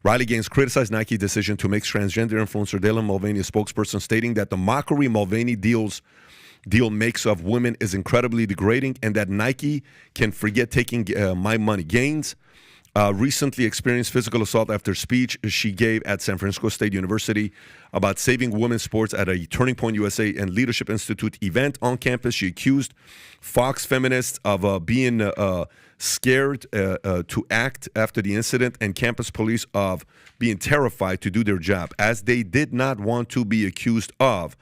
Riley Gains criticized Nike's decision to make transgender influencer Dylan Mulvaney a spokesperson, stating that the mockery Mulvaney deal makes of women is incredibly degrading and that Nike can forget taking my money. Gaines recently experienced physical assault after speech she gave at San Francisco State University about saving women's sports at a Turning Point USA and Leadership Institute event on campus. She accused Fox feminists of being scared to act after the incident and campus police of being terrified to do their job, as they did not want to be accused of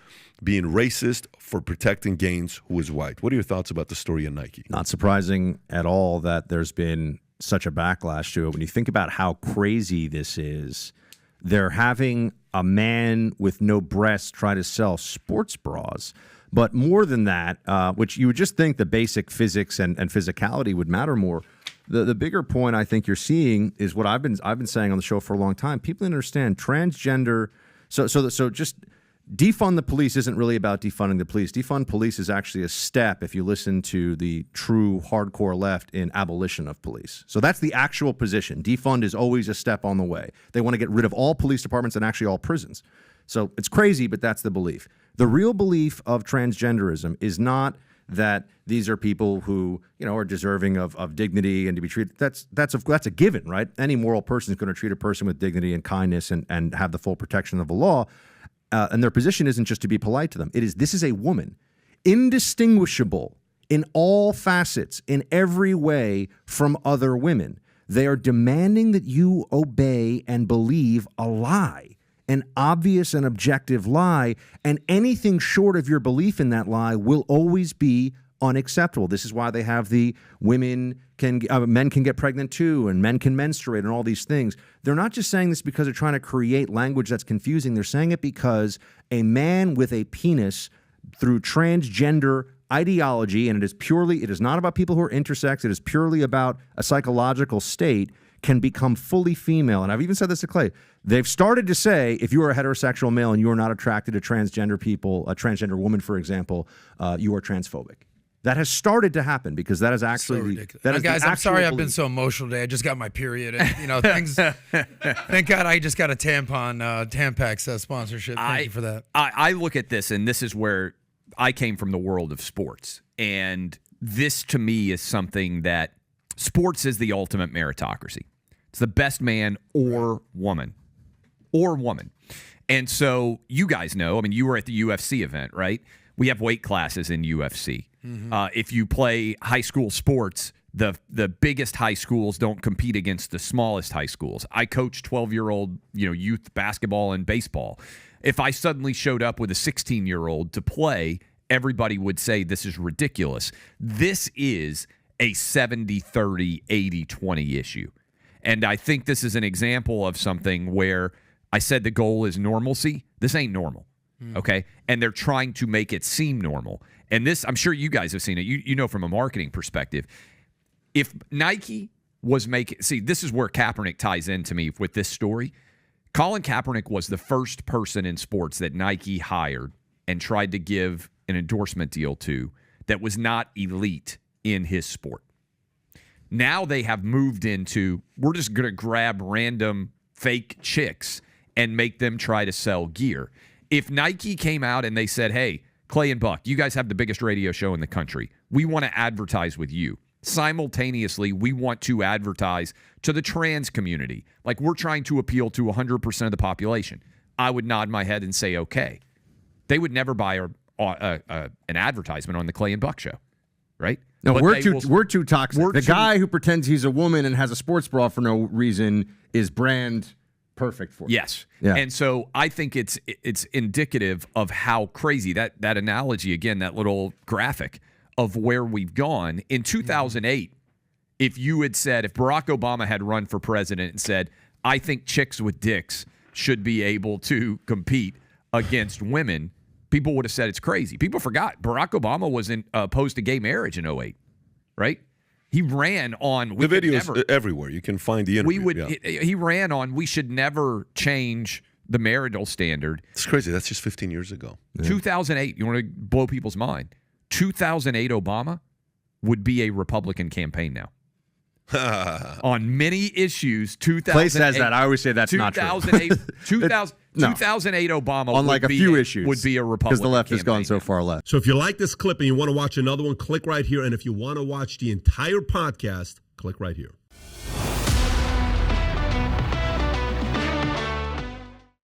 being racist for protecting Gaines, who is white. What are your thoughts about the story in Nike? Not surprising at all that there's been such a backlash to it. When you think about how crazy this is, they're having a man with no breasts try to sell sports bras. But more than that, which you would just think the basic physics and physicality would matter more. The bigger point I think you're seeing is what I've been saying on the show for a long time. People understand transgender. So just defund the police isn't really about defunding the police. Defund police is actually a step, if you listen to the true hardcore left, in abolition of police. So that's the actual position. Defund is always a step on the way. They want to get rid of all police departments and actually all prisons. So it's crazy, but that's the belief. The real belief of transgenderism is not that these are people who, are deserving of dignity and to be treated. That's a given, right? Any moral person is going to treat a person with dignity and kindness and have the full protection of the law. And their position isn't just to be polite to them. This is a woman, indistinguishable in all facets, in every way from other women. They are demanding that you obey and believe a lie, an obvious and objective lie, and anything short of your belief in that lie will always be unacceptable. This is why they have the men can get pregnant too, and men can menstruate, and all these things. They're not just saying this because they're trying to create language that's confusing. They're saying it because a man with a penis, through transgender ideology, and it is not about people who are intersex, it is purely about a psychological state, can become fully female. And I've even said this to Clay. They've started to say, if you are a heterosexual male and you are not attracted to transgender people, a transgender woman, for example, you are transphobic. That has started to happen because that is actually so guys, I'm sorry I've been so emotional today. I just got my period. And, things. Thank God I just got a Tampax sponsorship. Thank you for that. I look at this, and this is where I came from, the world of sports. And this, to me, is something that sports is the ultimate meritocracy. It's the best man or woman. And so you guys know, you were at the UFC event, right? We have weight classes in UFC. Mm-hmm. If you play high school sports, the biggest high schools don't compete against the smallest high schools. I coach 12-year-old youth basketball and baseball. If I suddenly showed up with a 16-year-old to play, everybody would say this is ridiculous. This is a 70-30, 80-20 issue. And I think this is an example of something where I said the goal is normalcy. This ain't normal. Okay? And they're trying to make it seem normal. And this, I'm sure you guys have seen it. You know from a marketing perspective. If Nike was making... See, this is where Kaepernick ties in to me with this story. Colin Kaepernick was the first person in sports that Nike hired and tried to give an endorsement deal to that was not elite in his sport. Now they have moved into, we're just going to grab random fake chicks and make them try to sell gear. If Nike came out and they said, hey, Clay and Buck, you guys have the biggest radio show in the country. We want to advertise with you. Simultaneously, we want to advertise to the trans community. Like, we're trying to appeal to 100% of the population. I would nod my head and say, okay. They would never buy an advertisement on the Clay and Buck show, right? No, we're too toxic. The guy who pretends he's a woman and has a sports bra for no reason is brand perfect for you. Yes. Yeah. And so I think it's indicative of how crazy that analogy, again, that little graphic of where we've gone. In 2008, if Barack Obama had run for president and said, I think chicks with dicks should be able to compete against women, people would have said it's crazy. People forgot Barack Obama was opposed to gay marriage in 2008, right? He ran on... The videos everywhere. You can find the interview. He ran on, we should never change the marital standard. It's crazy. That's just 15 years ago. Yeah. 2008, you want to blow people's mind. 2008 Obama would be a Republican campaign now. On many issues, 2008. Clay says that. I always say that's not true. 2008 Obama on like a few issues would be a Republican because the left has gone campaign. so far left. So if you like this clip and you want to watch another one, click right here. And if you want to watch the entire podcast, click right here.